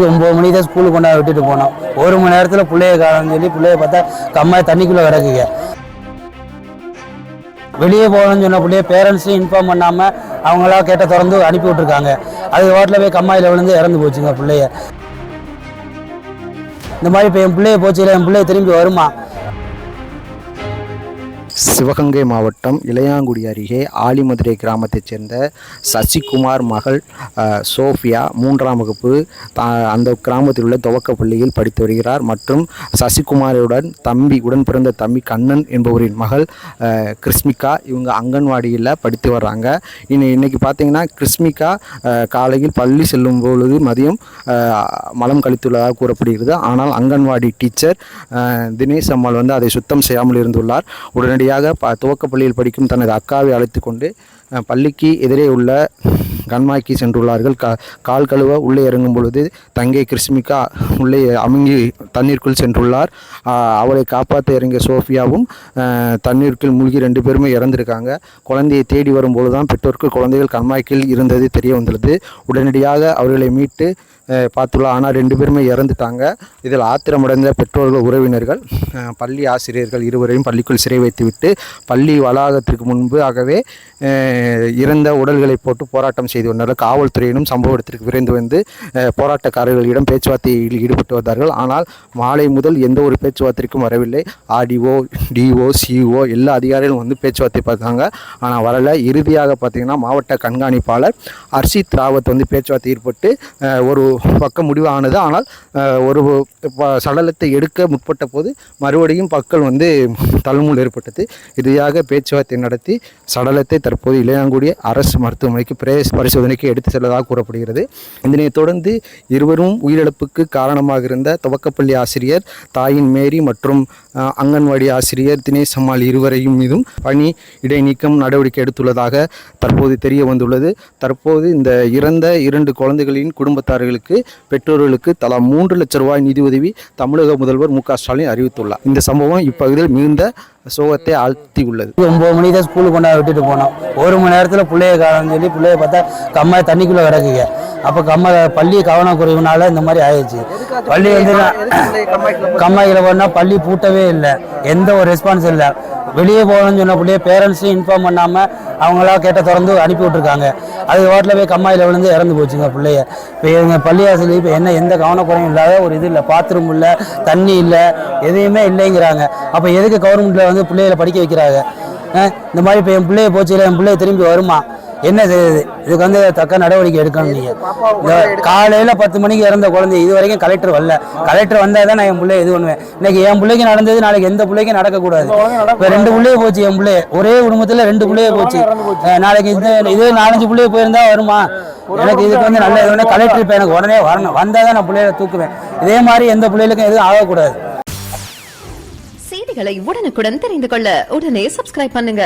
9 மணிக்கு தான் ஸ்கூலுக்கு கொண்டாந்து விட்டுட்டு போனோம். 1 மணி நேரத்தில் பிள்ளைய காலம்னு சொல்லி பிள்ளைய பார்த்தா கம்மாய் தண்ணிக்குள்ளே கிடக்குங்க. வெளியே போகணும்னு சொன்ன பிள்ளைய பேரண்ட்ஸையும் இன்ஃபார்ம் பண்ணாமல் அவங்களா கேட்ட திறந்து அனுப்பி விட்டுருக்காங்க. அது வாட்டில் போய் கம்மாயில் விழுந்து இறந்து போச்சுங்க பிள்ளைய. இந்த மாதிரி இப்போ என் பிள்ளைய போச்சு, இல்லை என் பிள்ளைய திரும்பி வருமா? சிவகங்கை மாவட்டம் இளையாங்குடி அருகே ஆலிமதுரை கிராமத்தைச் சேர்ந்த சசிகுமார் மகள் சோஃபியா 3ஆம் வகுப்பு அந்த கிராமத்தில் உள்ள துவக்கப் பள்ளியில் படித்து வருகிறார். மற்றும் சசிகுமாருடன் உடன் பிறந்த தம்பி கண்ணன் என்பவரின் மகள் கிருஷ்மிகா, இவங்க அங்கன்வாடியில் படித்து வர்றாங்க. இன்னைக்கு பார்த்தீங்கன்னா கிருஷ்மிகா காலையில் பள்ளி செல்லும் பொழுது மதியம் மலம் கழித்துள்ளதாக கூறப்படுகிறது. ஆனால் அங்கன்வாடி டீச்சர் தினேஷ் அம்மாள் அதை சுத்தம் செய்யாமல் இருந்துள்ளார். உடனடியாக துவக்கப் பள்ளியில் படிக்கும் தனது அக்காவை அழைத்து கொண்டு பள்ளிக்கு எதிரே உள்ள கண்மாய்க்கு சென்றுள்ளார்கள். கால் கழுவ உள்ளே இறங்கும் பொழுது தங்கை கிருஷ்மிகா உள்ளே அமுங்கி தண்ணீருக்குள் சென்றுள்ளார். அவளை காப்பாற்ற இறங்கிய சோஃபியாவும் தண்ணீருக்குள் மூழ்கி 2 பேருமே இறந்திருக்காங்க. குழந்தையை தேடி வரும்பொழுது தான் பெற்றோருக்கு குழந்தைகள் கண்மாய்க்கில் இருந்தது தெரிய வந்துள்ளது. உடனடியாக அவர்களை மீட்டு பார்த்துள்ளோம். ஆனால் 2 பேருமே இறந்துட்டாங்க. இதில் ஆத்திரமடைந்த பெற்றோர்கள் உறவினர்கள் பள்ளி ஆசிரியர்கள் இருவரையும் பள்ளிக்குள் சிறை வைத்துவிட்டு பள்ளி வளாகத்திற்கு முன்பாகவே இறந்த உடல்களை போட்டு போராட்டம் செய்து வந்தார்கள். காவல்துறையினும் சம்பவ இடத்திற்கு விரைந்து வந்து போராட்டக்காரர்களிடம் பேச்சுவார்த்தையில் ஈடுபட்டு வந்தார்கள். ஆனால் மாலை முதல் எந்த ஒரு பேச்சுவார்த்தைக்கும் வரவில்லை. ஆர்டிஓ, டிஓ, சிஓ எல்லா அதிகாரிகளும் பேச்சுவார்த்தை பார்த்தாங்க. ஆனால் வரலை. இறுதியாக பார்த்தீங்கன்னா மாவட்ட கண்காணிப்பாளர் ஹர்ஷித் ராவத் பேச்சுவார்த்தை ஈடுபட்டு ஒரு பக்கம் முடிவானது. ஆனால் ஒரு சடலத்தை எடுக்க முற்பட்ட போது மறுபடியும் மக்கள் தள்ளுமுள் ஏற்பட்டது. இறுதியாக பேச்சுவார்த்தை நடத்தி சடலத்தை தற்போது இளையாங்குடி அரசு மருத்துவமனைக்கு பரிசோதனைக்கு எடுத்து செல்வதாக கூறப்படுகிறது. இதனைத் தொடர்ந்து இருவரும் உயிரிழப்புக்கு காரணமாக இருந்த துவக்கப்பள்ளி ஆசிரியர் தாயின் மேரி மற்றும் அங்கன்வாடி ஆசிரியர் தினேஷ் அம்மாள் இருவரையும் மீதும் பணி இடைநீக்கம் நடவடிக்கை எடுத்துள்ளதாக தற்போது தெரிய வந்துள்ளது. தற்போது இந்த இறந்த 2 குழந்தைகளின் குடும்பத்தார்களுக்கு பெற்றோர்களுக்கு தலா 3 லட்சம் ரூபாய் நிதி உதவி தமிழக முதல்வர் மு க ஸ்டாலின் அறிவித்துள்ளார். இந்த சம்பவம் இப்பகுதியில் மிகுந்த சோகத்தை ஆழ்த்தி உள்ளது. 9 மணிக்கு தான் ஸ்கூலுக்கு கொண்டாந்து விட்டுட்டு போனோம். 1 மணி நேரத்தில் பிள்ளைய காலம்னு சொல்லி பிள்ளைய பார்த்தா கம்மாய் தண்ணிக்குள்ளே கிடக்குங்க. அப்போ பள்ளி கவனக்குறைவுனால இந்த மாதிரி ஆயிடுச்சு. பள்ளி கம்மாய்க்கில் போனால் பள்ளி பூட்டவே இல்லை, எந்த ஒரு ரெஸ்பான்ஸ் இல்லை. வெளியே போகணும்னு சொன்ன பிள்ளைய பேரண்ட்ஸையும் இன்ஃபார்ம் பண்ணாமல் அவங்களா கேட்ட திறந்து அனுப்பி விட்டுருக்காங்க. அது வாட்டில் போய் கம்மாயில் விழுந்து இறந்து போச்சுங்க பிள்ளைய. இப்போ எங்கள் பள்ளியாசிரியர் இப்போ எந்த கவனக்குறையும் இல்லாத ஒரு இது இல்லை, பாத்ரூம் இல்லை, தண்ணி இல்லை, எதையுமே இல்லைங்கிறாங்க. அப்போ எதுக்கு கவர்மெண்ட்டில் பிள்ளைகளை படிக்க வைக்கிறாங்க? இந்த மாதிரி இப்போ என் பிள்ளைய போச்சு, இல்லை என் பிள்ளைய திரும்பி வருமா? என்ன செய்யுது? இதுக்கு தக்க நடவடிக்கை எடுக்கணும். நீங்கள் காலையில் 10 மணிக்கு இறந்த குழந்தை இது வரைக்கும் கலெக்டர் வரல. கலெக்டர் வந்தால் தான் நான் என் பிள்ளைய இது பண்ணுவேன். இன்னைக்கு என் பிள்ளைக்கு நடந்தது நாளைக்கு எந்த பிள்ளைக்கும் நடக்கக்கூடாது. இப்போ 2 பிள்ளைய போச்சு என் பிள்ளைய, ஒரே குடும்பத்தில் 2 பிள்ளைய போச்சு. நாளைக்கு இது 4-5 பிள்ளைய போயிருந்தா வருமா? எனக்கு இதுக்கு நல்ல இது கலெக்டர் இப்போ எனக்கு உடனே வரணும். வந்தால் தான் நான் பிள்ளைய தூக்குவேன். இதே மாதிரி எந்த பிள்ளைகளுக்கும் எதுவும் ஆகக்கூடாது. செய்திகளை உடனுக்குடன் தெரிந்து கொள்ள உடனே சப்ஸ்கிரைப் பண்ணுங்க.